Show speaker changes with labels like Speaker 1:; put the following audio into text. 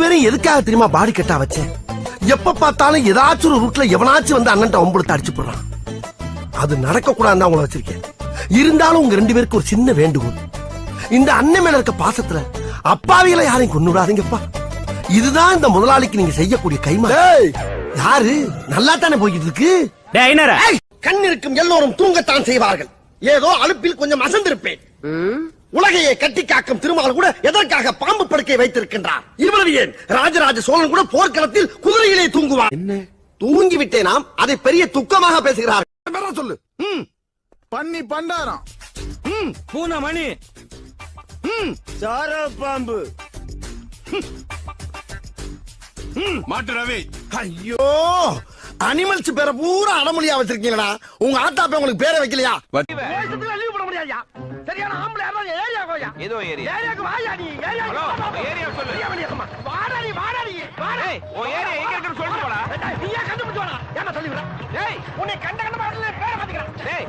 Speaker 1: பேரும் எதுக்காக தெரியுமா பாடி கட்டா வச்சேன்? எப்ப பார்த்தாலும் ஏதாச்சும் ஒரு ரூட்ல எவனாச்சும் வந்து அண்ணன் ஒம்புலத்தை அடிச்சு போடுறான். அது நடக்க கூடாதுன்னு உங்களை வச்சிருக்கேன். இருந்தாலும் உங்க 2 பேருக்கு ஒரு சின்ன வேண்டுகோள். இந்த அண்ணன் மேல இருக்க பாசத்துல அப்பாவிகளை யாரையும் கொண்டு விடாதீங்கப்பா. இதுதான் இந்த முதலாளிக்கு நீங்க செய்யக்கூடிய கைமா. யாரு நல்லா தானே போய்கிட்டு இருக்கு. கண் இருக்கும் எல்லோரும் தூங்கத்தான் செய்வார்கள். ஏதோ அலுப்பில் கொஞ்சம் அசந்திருப்பேன். உலகையை கட்டி காக்கும் திருமால் கூட எதற்காக பாம்பு படுக்கை வைத்திருக்கின்றார்? இவ்வளவு ஏன் ராஜராஜ சோழன் கூட போர்க்களத்தில் குதிரையிலே தூங்குவார். என்ன தூங்கி விட்டேனாம், அதை பெரிய துக்கமாக பேசுகிறார். சொல்லு.
Speaker 2: பண்ணி பண்டாரம்
Speaker 3: பூனை மணி
Speaker 2: சார பாம்பு
Speaker 4: மாட்டு ரவி.
Speaker 1: ஐயோ, அனிமல்ஸ் பேரை பூரா அடமொழியா வச்சிருக்கீங்களா? உங்க ஆத்தாப்ப உங்களுக்கு பேரை வைக்கலையா?
Speaker 5: லீவ் போட முடியாதுயா. சரியான ஆம்பளை யாராவது ஏரியா கோயா.
Speaker 3: ஏதோ ஏரியா.
Speaker 5: ஏரியாக்கு வாயா நீ.
Speaker 3: ஏரியா சொல்லு.
Speaker 5: வாடாடி வாடாடி. வாடா.
Speaker 3: ஓ ஏரியா எங்க இருக்குன்னு சொல்லிட்டு போடா.
Speaker 5: நீயே கண்டுபிடிச்சு வாடா. ஏமா சொல்லி விடுற.
Speaker 3: டேய்
Speaker 5: உன்னை கண்ட கண்ட பாடல பேரை மாத்திக்கிறேன்.
Speaker 3: டேய்